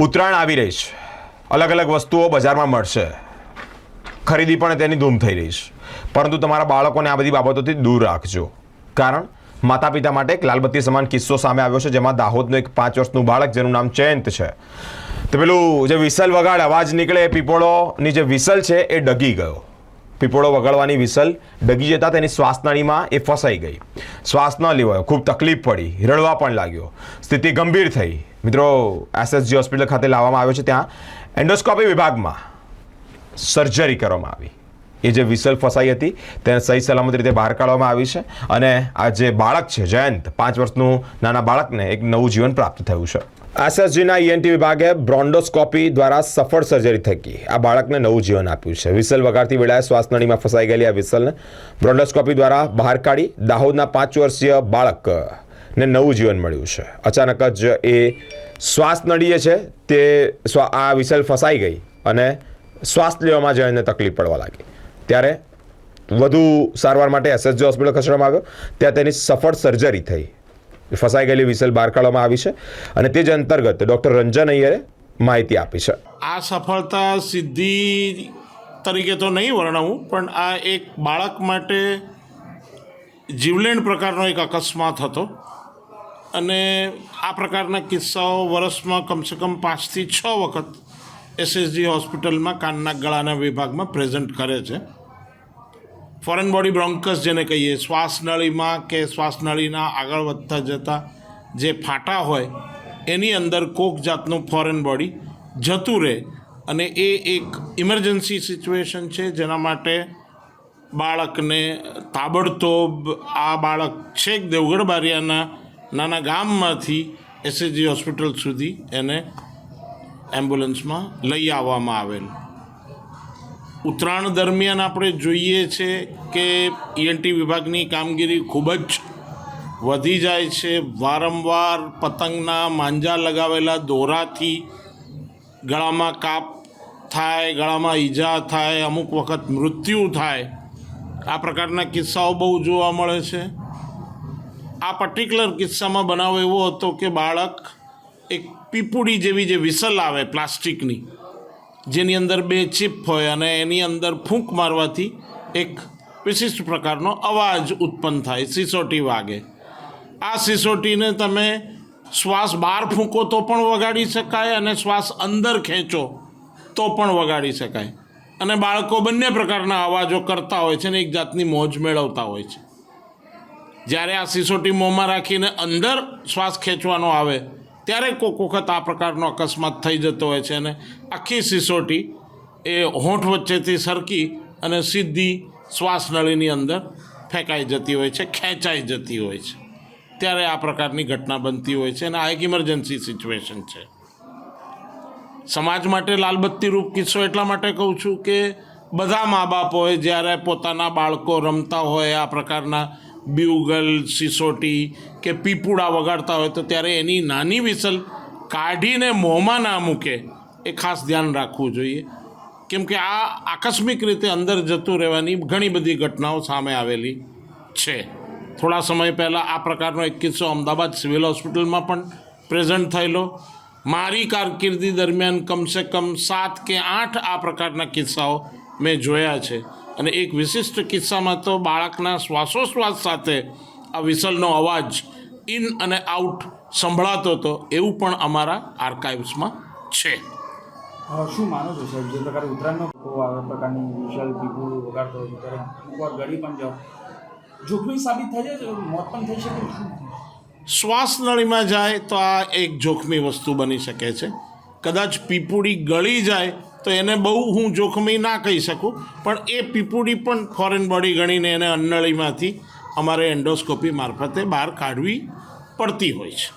ઉત્તરાયણ આવી રહી છે, અલગ અલગ વસ્તુઓ બજારમાં મળશે, ખરીદી પણ તેની ધૂમ થઈ રહી છે. પરંતુ તમારા બાળકોને આ બધી બાબતોથી દૂર રાખજો, કારણ માતા પિતા માટે એક લાલબત્તી સમાન કિસ્સો સામે આવ્યો છે, જેમાં દાહોદનું એક 5 વર્ષનું બાળક જેનું નામ જયંત છે, તો પેલું જે વિસલ વગાડ અવાજ નીકળે એ પીપોળોની જે વિસલ છે એ ડગી ગયો. પીપોળો વગાડવાની વિસલ ડગી જતાં તેની શ્વાસનળીમાં એ ફસાઈ ગઈ. શ્વાસ ન લેવાયો, ખૂબ તકલીફ પડી, રડવા પણ લાગ્યો, સ્થિતિ ગંભીર થઈ. મિત્રો, એસએસજી હોસ્પિટલ ખાતે લાવવામાં આવ્યો છે. ત્યાં એન્ડોસ્કોપી વિભાગમાં સર્જરી કરવામાં આવી. એ જે વિસલ ફસાઈ હતી તેને સહી સલામત રીતે બહાર કાઢવામાં આવી છે અને આ જે બાળક છે જયંત, 5 વર્ષનું નાના બાળકને એક નવું જીવન પ્રાપ્ત થયું છે. એસએસજીના ઈએનટી વિભાગે બ્રોન્ડોસ્કોપી દ્વારા સફળ સર્જરી થકી આ બાળકને નવું જીવન આપ્યું છે. વિસલ વગાડતી વેળાએ શ્વાસનળીમાં ફસાઈ ગયેલી આ વિસલને બ્રોન્ડોસ્કોપી દ્વારા બહાર કાઢી દાહોદના 5 વર્ષીય બાળકને નવું જીવન મળ્યું છે. અચાનક જ એ શ્વાસનળીએ છે તે આ વિસલ ફસાઈ ગઈ અને શ્વાસ લેવામાં જયંતને તકલીફ પડવા લાગી. ત્યારે વધુ સારવાર માટે એસએસજી હોસ્પિટલ ખસેડવામાં આવ્યો. ત્યાં તેની સફળ સર્જરી થઈ. ફસાઈ ગયેલી વિસલ બહાર કાઢવામાં આવી છે અને તે જ અંતર્ગત ડૉક્ટર રંજન અય્યરે માહિતી આપી છે. આ સફળતા સિદ્ધિ તરીકે તો નહીં વર્ણવું, પણ આ એક બાળક માટે જીવલેણ પ્રકારનો એક અકસ્માત હતો અને આ પ્રકારના કિસ્સાઓ વર્ષમાં કમસે કમ 5 થી 6 વખત એસએસજી હોસ્પિટલમાં કાનના ગળાના વિભાગમાં પ્રેઝન્ટ કરે છે. ફોરેન બોડી બ્રોન્કસ જેને કહીએ, શ્વાસનળીમાં કે શ્વાસનળીના આગળ વધતા જતાં જે ફાટા હોય એની અંદર કોક જાતનું ફોરેન બોડી જતું રહે અને એ એક ઇમરજન્સી સિચ્યુએશન છે, જેના માટે બાળકને તાબડતોબ આ બાળક છેક દેવગઢ બારિયાના નાના ગામમાંથી એસએસજી હોસ્પિટલ સુધી એને એમ્બ્યુલન્સમાં લઈ આવવામાં આવેલ. ઉત્તરાયણ દરમિયાન આપણે જોઈએ છે કે ઈએનટી વિભાગની કામગીરી ખૂબ જ વધી જાય છે. વારંવાર પતંગના માંજા લગાવેલા દોરાથી ગળામાં કાપ થાય, ગળામાં ઈજા થાય, અમુક વખત મૃત્યુ થાય. આ પ્રકારના કિસ્સાઓ બહુ જોવા મળે છે. આ પર્ટિક્યુલર કિસ્સામાં બનાવ એવો હતો કે બાળક એક પીપુડી જેવી જે વિસલ આવે પ્લાસ્ટિકની, જેની અંદર 2 ચીપ હોય અને એની અંદર ફૂંક મારવાથી એક વિશિષ્ટ પ્રકારનો અવાજ ઉત્પન્ન થાય, સિસોટી વાગે. આ સિસોટીને તમે શ્વાસ બહાર ફૂંકો તો પણ વગાડી શકાય અને શ્વાસ અંદર ખેંચો તો પણ વગાડી શકાય. અને બાળકો બંને પ્રકારના અવાજો કરતા હોય છે અને એક જાતની મોજ મેળવતા હોય છે. જ્યારે આ સિસોટી મોંમાં રાખીને અંદર શ્વાસ ખેંચવાનો આવે ત્યારે કોઈક વખત આ પ્રકારનો અકસ્માત થઈ જતો હોય છે અને આખી સિસોટી એ હોઠ વચ્ચેથી સરકી અને સીધી શ્વાસનળીની અંદર ફેંકાઈ જતી હોય છે, ખેંચાઈ જતી હોય છે. ત્યારે આ પ્રકારની ઘટના બનતી હોય છે અને આ એક ઇમરજન્સી સિચ્યુએશન છે. સમાજ માટે લાલબત્તી રૂપ કિસ્સો એટલા માટે કહું છું કે બધા મા બાપોએ જ્યારે પોતાના બાળકો રમતા હોય આ પ્રકારના બ્યુગલ, સિસોટી કે પીપુડા વગાડતા હોય તો ત્યારે એની નાની વિસલ કાઢીને મોંમાં ના મૂકે એ ખાસ ધ્યાન રાખવું જોઈએ. કેમ કે આ આકસ્મિક રીતે અંદર જતું રહેવાની ઘણી બધી ઘટનાઓ સામે આવેલી છે. થોડા સમય પહેલાં આ પ્રકારનો એક કિસ્સો અમદાવાદ સિવિલ હોસ્પિટલમાં પણ પ્રેઝન્ટ થયેલો. મારી કારકિર્દી દરમિયાન કમસે કમ 7 કે 8 આ પ્રકારના કિસ્સાઓ મેં જોયા છે અને એક વિશિષ્ટ કિસ્સામાં તો બાળકના શ્વાસોશ્વાસ સાથે આ વિસલનો અવાજ ઇન અને આઉટ સંભળાતો હતો, એવું પણ અમારા આર્કાઇવ્સમાં છે. શું માનો છો સાહેબ, જે પ્રકારે ઉત્તરાયણનો આ પ્રકારની વિશાલ પીપુડ વગાડતો હોય ત્યારે એકવાર ગળી પણ જાઓ, જોખમી સાબિત થઈ જાય, મોત પણ થઈ શકે? શ્વાસનળીમાં જાય તો આ એક જોખમી વસ્તુ બની શકે છે. કદાચ પીપુડી ગળી જાય તો એને બહુ હું જોખમી ના કહી શકું, પણ એ પીપુડી પણ ફોરેન બોડી ગણીને એને અન્નળીમાંથી અમારે એન્ડોસ્કોપી મારફતે બહાર કાઢવી પડતી હોય છે.